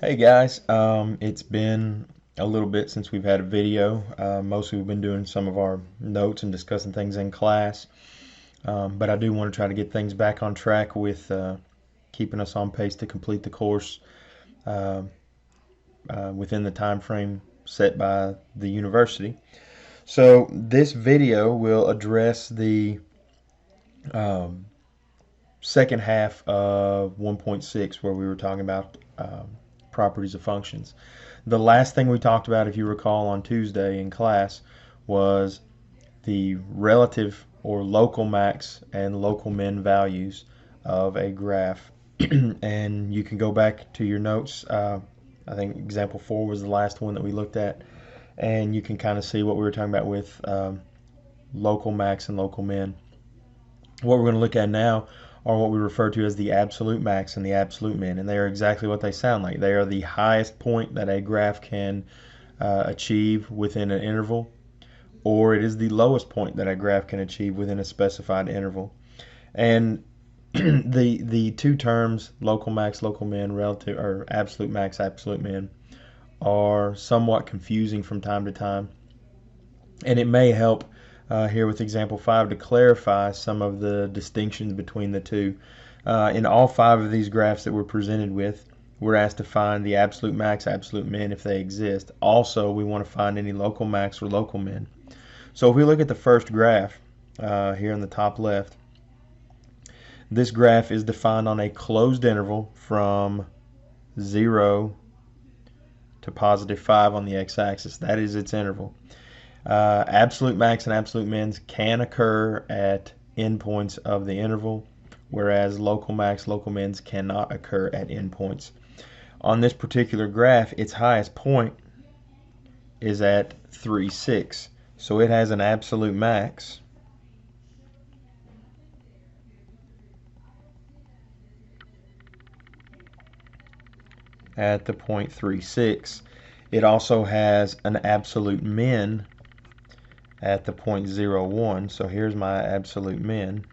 Hey guys, it's been a little bit since we've had a video. Mostly we've been doing some of our notes and discussing things in class. But I do want to try to get things back on track with keeping us on pace to complete the course uh, within the time frame set by the university. So this video will address the um, second half of 1.6 where we were talking about properties of functions. The last thing we talked about, if you recall, on Tuesday in class was the relative or local max and local min values of a graph. And you can go back to your notes. I think example 4 was the last one that we looked at, and you can kind of see what we were talking about with local max and local min. What we're going to look at now are what we refer to as the absolute max and the absolute min, and they are exactly what they sound like. They are the highest point that a graph can achieve within an interval, or it is the lowest point that a graph can achieve within a specified interval. And the two terms, local max, local min, relative or absolute max, absolute min, are somewhat confusing from time to time, and it may help here with example 5 to clarify some of the distinctions between the two. In all 5 of these graphs that we're presented with, we're asked to find the absolute max, absolute min if they exist. Also, we want to find any local max or local min. So if we look at the first graph here in the top left, this graph is defined on a closed interval from 0 to positive 5 on the x-axis. That is its interval. Absolute max and absolute mins can occur at endpoints of the interval, whereas local max, local mins cannot occur at endpoints. On this particular graph, its highest point is at 3, 6. So it has an absolute max at the point 3, 6. It also has an absolute min at the point 0, 1. So here's my absolute min.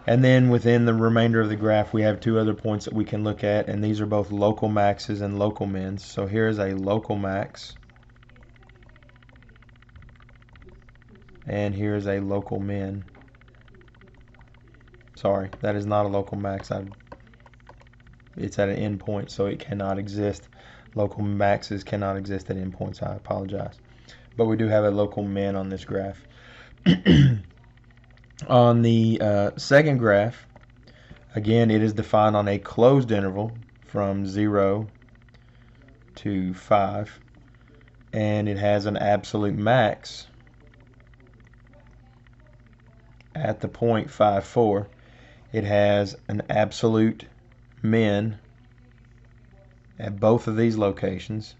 And then within the remainder of the graph, we have two other points that we can look at, and these are both local maxes and local mins. So here's a local max, and here's a local min. Sorry, that is not a local max. It's at an endpoint, so it cannot exist. Local maxes cannot exist at endpoints. I apologize. But we do have a local min on this graph. On the second graph, again, it is defined on a closed interval from 0 to 5, and it has an absolute max at the point 5, 4. It has an absolute min at both of these locations,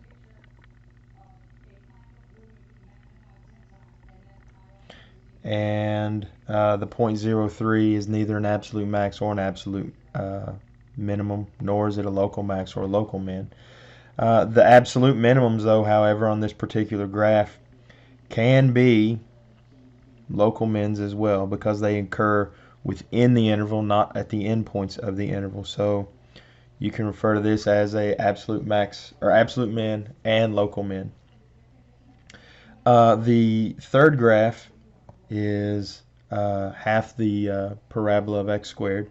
and the point 0.03 is neither an absolute max or an absolute minimum, nor is it a local max or a local min. The absolute minimums, though, however, on this particular graph can be local mins as well, because they occur within the interval, not at the endpoints of the interval. So you can refer to this as a absolute max or absolute min and local min. The third graph is half the parabola of x squared.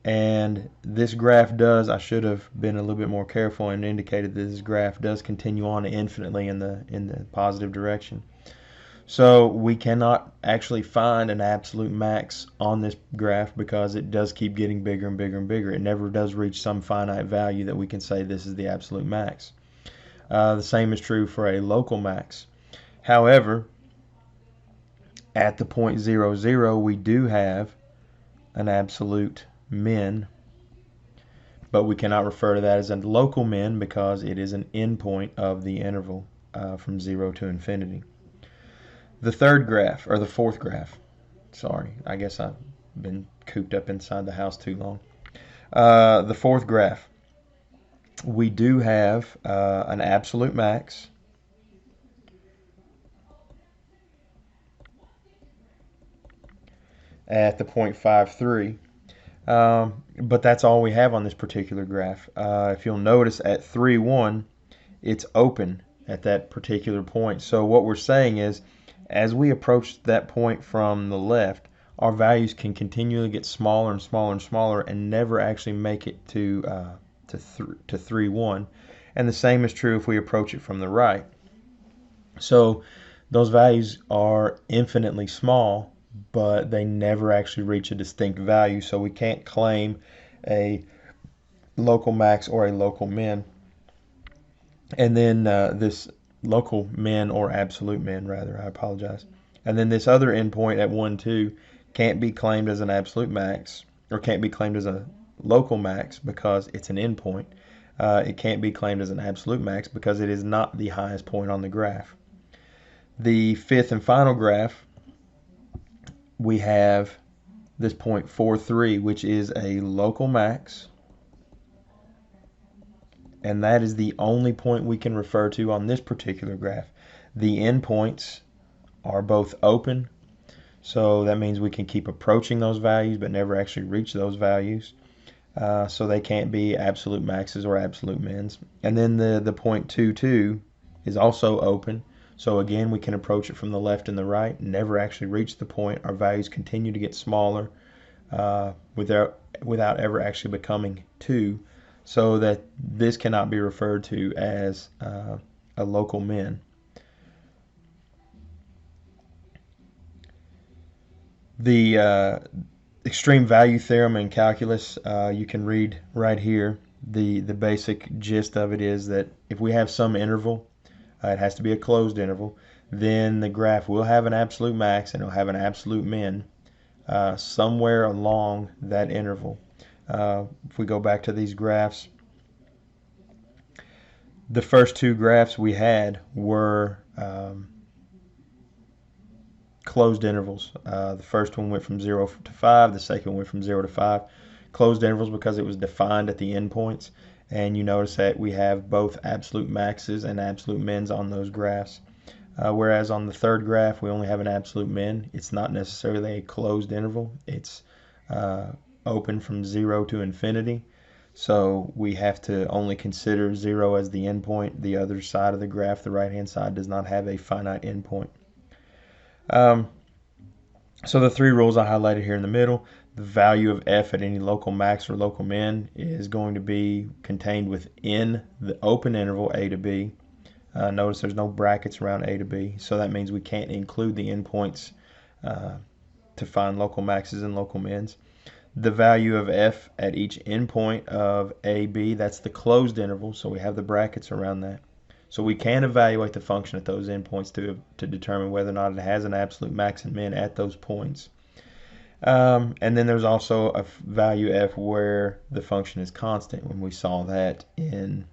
And this graph does, I should have been a little bit more careful and indicated that this graph does continue on infinitely in the positive direction. So we cannot actually find an absolute max on this graph because it does keep getting bigger and bigger and bigger. It never does reach some finite value that we can say this is the absolute max. The same is true for a local max. However, at the point 0, 0, we do have an absolute min, but we cannot refer to that as a local min because it is an endpoint of the interval from 0 to infinity. The third graph, or the fourth graph, sorry, I guess I've been cooped up inside the house too long. The fourth graph, we do have an absolute max at the point 5, 3. But that's all we have on this particular graph. If you'll notice at 3, 1, it's open at that particular point. So what we're saying is, as we approach that point from the left, our values can continually get smaller and smaller and smaller and never actually make it to 3, 1. And the same is true if we approach it from the right. So those values are infinitely small, but they never actually reach a distinct value. So we can't claim a local max or a local min. And then this local min, or absolute min rather, I apologize. And then this other endpoint at 1, 2 can't be claimed as an absolute max, or can't be claimed as a local max because it's an endpoint. It can't be claimed as an absolute max because it is not the highest point on the graph. The fifth and final graph, we have this point 4, 3, which is a local max, and that is the only point we can refer to on this particular graph. The endpoints are both open, so that means we can keep approaching those values but never actually reach those values. So they can't be absolute maxes or absolute mins. And then the point 2, 2 is also open. So again, we can approach it from the left and the right, never actually reach the point. Our values continue to get smaller without ever actually becoming 2, so that this cannot be referred to as a local min. The extreme value theorem in calculus, you can read right here. The basic gist of it is that if we have some interval, it has to be a closed interval, then the graph will have an absolute max and it'll have an absolute min somewhere along that interval. If we go back to these graphs, the first two graphs we had were closed intervals. The first one went from 0 to 5, the second one went from 0 to 5. Closed intervals because it was defined at the endpoints, and you notice that we have both absolute maxes and absolute mins on those graphs. Whereas on the third graph we only have an absolute min. It's not necessarily a closed interval. It's open from 0 to infinity. So we have to only consider 0 as the endpoint. The other side of the graph, the right hand side, does not have a finite endpoint. So the three rules I highlighted here in the middle: the value of f at any local max or local min is going to be contained within the open interval a to b. Notice there's no brackets around a to b, so that means we can't include the endpoints to find local maxes and local mins. The value of f at each endpoint of a, b, that's the closed interval, so we have the brackets around that. So we can evaluate the function at those endpoints to determine whether or not it has an absolute max and min at those points. And then there's also a value f where the function is constant, when we saw that in,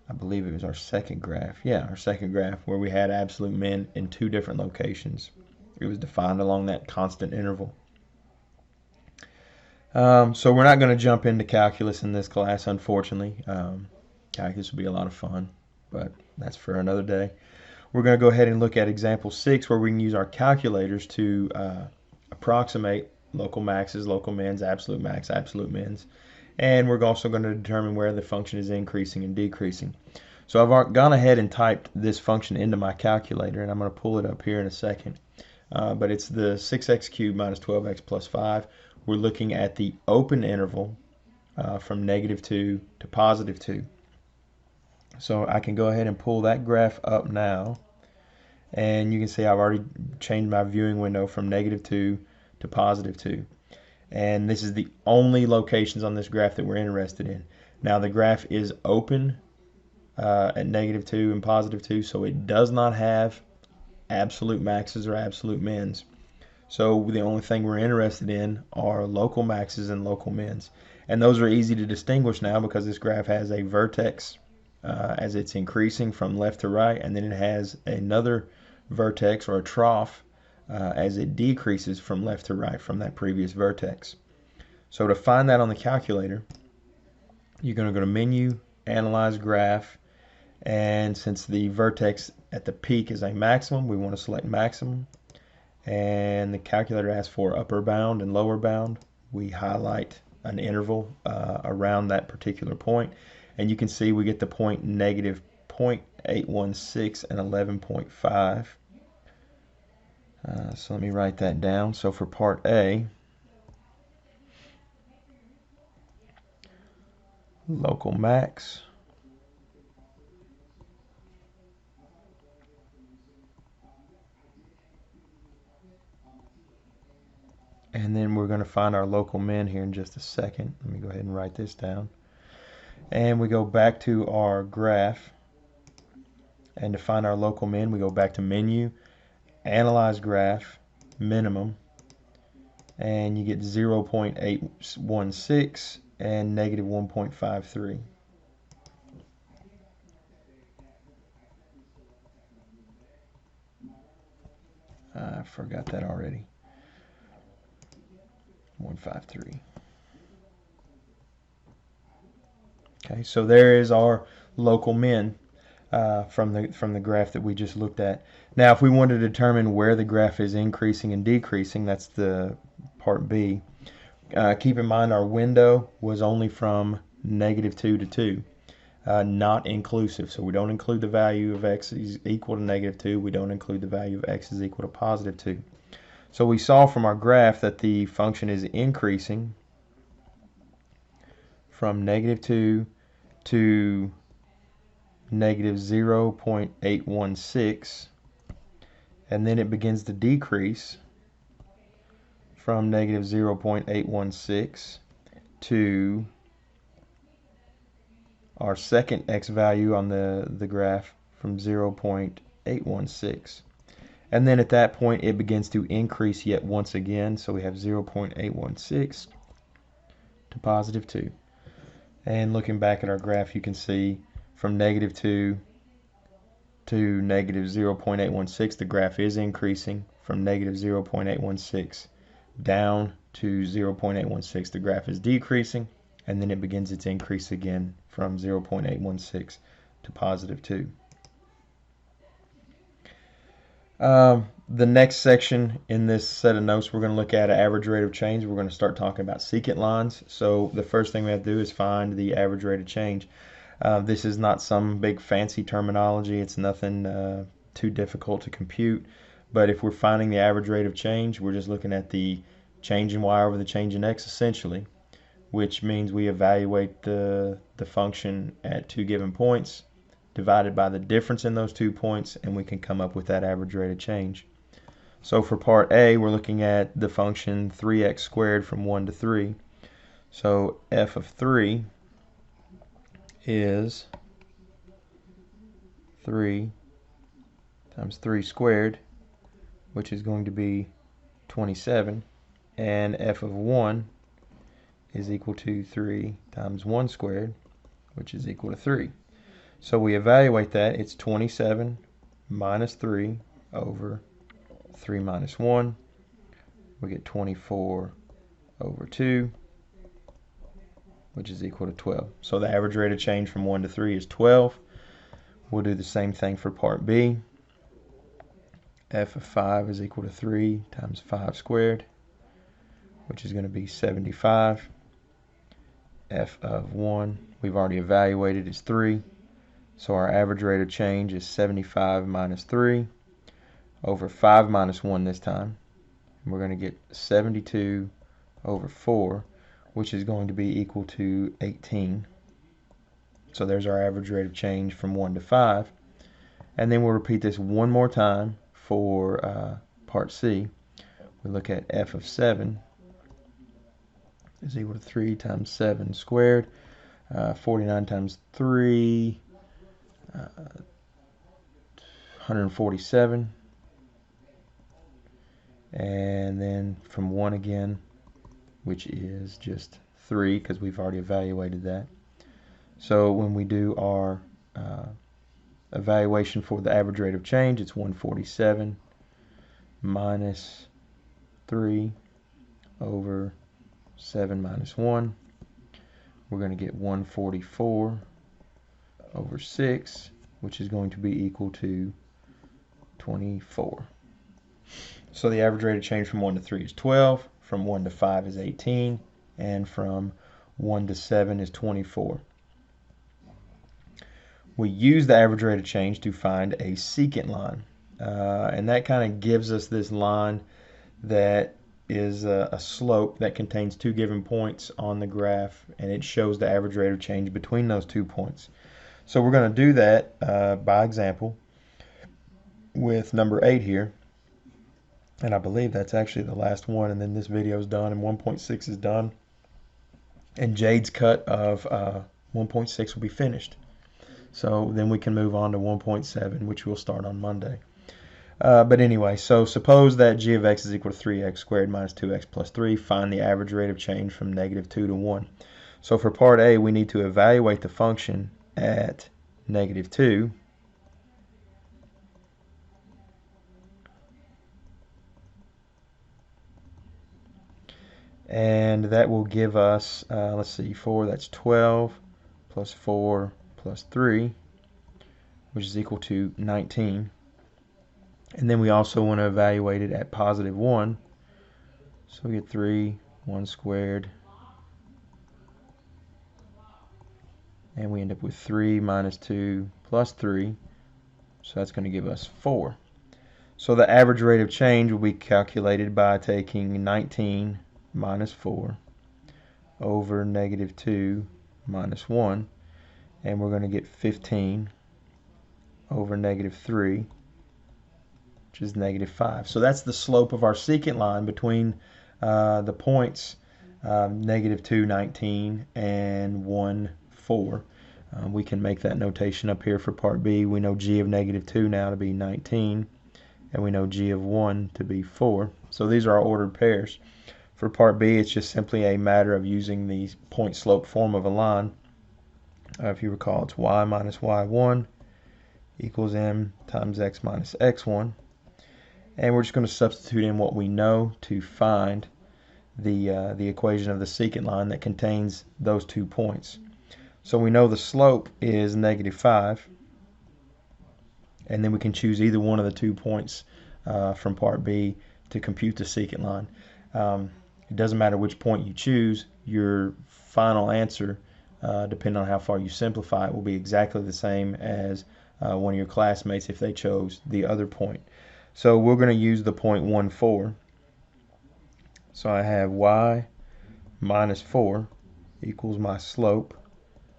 I believe it was our second graph. Yeah, our second graph, where we had absolute min in 2 different locations. It was defined along that constant interval. So we're not going to jump into calculus in this class, unfortunately. Calculus will be a lot of fun, but that's for another day. We're going to go ahead and look at example 6, where we can use our calculators to approximate local maxes, local mins, absolute max, absolute mins. And we're also going to determine where the function is increasing and decreasing. So I've gone ahead and typed this function into my calculator, and I'm going to pull it up here in a second. But it's the 6x cubed minus 12x plus 5. We're looking at the open interval from -2 to +2. So I can go ahead and pull that graph up now, and you can see I've already changed my viewing window from -2 to +2. And this is the only locations on this graph that we're interested in. Now the graph is open at -2 and +2, so it does not have absolute maxes or absolute mins. So the only thing we're interested in are local maxes and local mins. And those are easy to distinguish now because this graph has a vertex as it's increasing from left to right, and then it has another vertex or a trough as it decreases from left to right from that previous vertex. So to find that on the calculator, you're going to go to Menu, Analyze Graph, and since the vertex at the peak is a maximum, we want to select maximum. And the calculator asks for upper bound and lower bound. we highlight an interval around that particular point, and you can see we get the point negative 0.816 and 11.5. So let me write that down. So for part A, local max and then we're going to find our local min here in just a second. Let me go ahead and write this down. And we go back to our graph, and to find our local min we go back to menu, analyze graph, minimum, and you get 0.816 and negative 1.53. I forgot that already. 153. Okay, so there is our local min from the graph that we just looked at. Now, if we want to determine where the graph is increasing and decreasing, that's the part B. Keep in mind our window was only from -2 to 2, not inclusive. So we don't include the value of x is equal to -2. We don't include the value of x is equal to +2. So we saw from our graph that the function is increasing from -2 to negative 0.816, and then it begins to decrease from negative 0.816 to our second x value on the graph from 0.816. And then at that point it begins to increase yet once again, so we have 0.816 to +2. And looking back at our graph, you can see from -2 to negative 0.816 the graph is increasing. From negative 0.816 down to 0.816 the graph is decreasing, and then it begins its increase again from 0.816 to +2. The next section in this set of notes, we're going to look at average rate of change. We're going to start talking about secant lines. So the first thing we have to do is find the average rate of change. This is not some big fancy terminology. It's nothing too difficult to compute. But if we're finding the average rate of change, we're just looking at the change in y over the change in x essentially, which means we evaluate the function at 2 given points, divided by the difference in those 2 points, and we can come up with that average rate of change. So for part A, we're looking at the function 3x squared from 1 to 3. So f of 3 is 3 times 3 squared, which is going to be 27, and f of 1 is equal to 3 times 1 squared, which is equal to 3. So we evaluate that. It's 27 minus 3 over 3 minus 1. We get 24 over 2, which is equal to 12. So the average rate of change from 1 to 3 is 12. We'll do the same thing for part B. F of 5 is equal to 3 times 5 squared, which is going to be 75. F of 1, we've already evaluated, is 3. So our average rate of change is 75 minus 3 over 5 minus 1 this time. And we're going to get 72 over 4, which is going to be equal to 18. So there's our average rate of change from 1 to 5. And then we'll repeat this one more time for part C. We look at f of 7 is equal to 3 times 7 squared. 49 times 3, 147. And then from 1 again, which is just 3 because we've already evaluated that. So when we do our evaluation for the average rate of change, it's 147 minus 3 over 7 minus 1. We're going to get 144 over 6, which is going to be equal to 24. So the average rate of change from 1 to 3 is 12. from 1 to 5 is 18, and from 1 to 7 is 24. We use the average rate of change to find a secant line, and that kind of gives us this line that is a slope that contains two given points on the graph, and it shows the average rate of change between those 2 points. So we're going to do that by example with number 8 here, and I believe that's actually the last one, and then this video is done and 1.6 is done, and Jade's cut of 1.6 will be finished. So then we can move on to 1.7, which we'll start on Monday. But anyway, so suppose that g of x is equal to 3x squared minus 2x plus 3. Find the average rate of change from -2 to 1. So for part A, we need to evaluate the function at -2. And that will give us, let's see, 4, that's 12, plus 4 plus 3, which is equal to 19. And then we also want to evaluate it at +1. So we get 3, 1 squared. And we end up with 3 minus 2 plus 3. So that's going to give us 4. So the average rate of change will be calculated by taking 19 minus 4 over -2 minus 1. And we're going to get 15 over -3. Which is -5. So that's the slope of our secant line between the points -2, 19 and 1, 4. We can make that notation up here for part B. We know g of -2 now to be 19, and we know g of 1 to be 4. So these are our ordered pairs. For part B, it's just simply a matter of using the point slope form of a line. If you recall, it's y minus y1 equals m times x minus x1. And we're just going to substitute in what we know to find the equation of the secant line that contains those 2 points. So we know the slope is -5, and then we can choose either one of the 2 points from part B to compute the secant line. It doesn't matter which point you choose, your final answer, depending on how far you simplify it, will be exactly the same as one of your classmates if they chose the other point. So we're going to use the point 1, 4. So I have y minus 4 equals my slope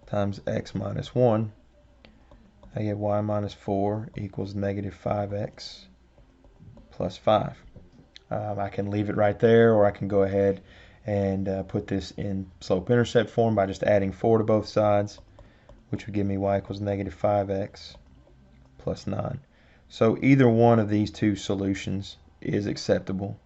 times x minus 1. I get y minus 4 equals -5x plus 5. I can leave it right there, or I can go ahead and put this in slope-intercept form by just adding 4 to both sides, which would give me y equals -5x plus 9. So either one of these 2 solutions is acceptable.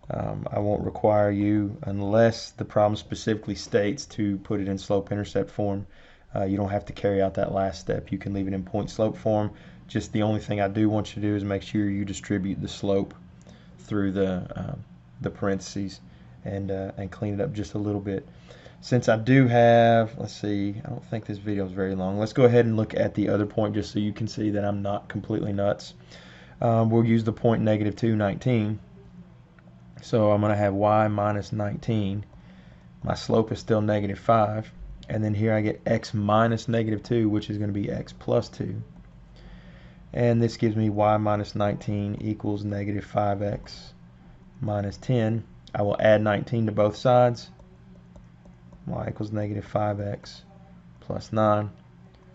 I won't require you, unless the problem specifically states, to put it in slope-intercept form. You don't have to carry out that last step. You can leave it in point-slope form. Just the only thing I do want you to do is make sure you distribute the slope through the parentheses and clean it up just a little bit. Since I do have, let's see, I don't think this video is very long. Let's go ahead and look at the other point just so you can see that I'm not completely nuts. We'll use the point -2, 19. So I'm going to have y minus 19. My slope is still -5. And then here I get x minus -2, which is going to be x plus 2. And this gives me y minus 19 equals -5x minus 10. I will add 19 to both sides. Y equals -5x plus 9.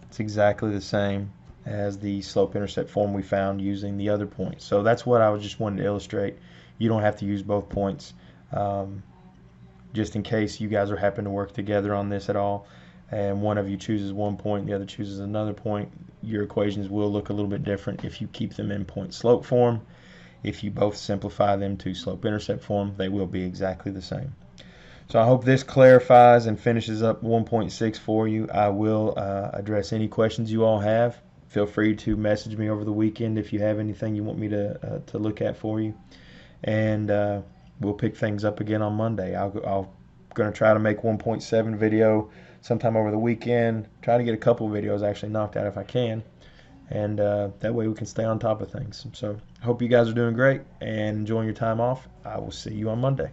It's exactly the same as the slope-intercept form we found using the other point. So that's what I just wanted to illustrate. You don't have to use both points, just in case you guys are happen to work together on this at all, and one of you chooses one point, the other chooses another point. Your equations will look a little bit different if you keep them in point-slope form. If you both simplify them to slope-intercept form, they will be exactly the same. So I hope this clarifies and finishes up 1.6 for you. I will address any questions you all have. Feel free to message me over the weekend if you have anything you want me to look at for you. And we'll pick things up again on Monday. I'm going to try to make 1.7 video sometime over the weekend. Try to get a couple of videos actually knocked out if I can. And that way we can stay on top of things. So hope you guys are doing great and enjoying your time off. I will see you on Monday.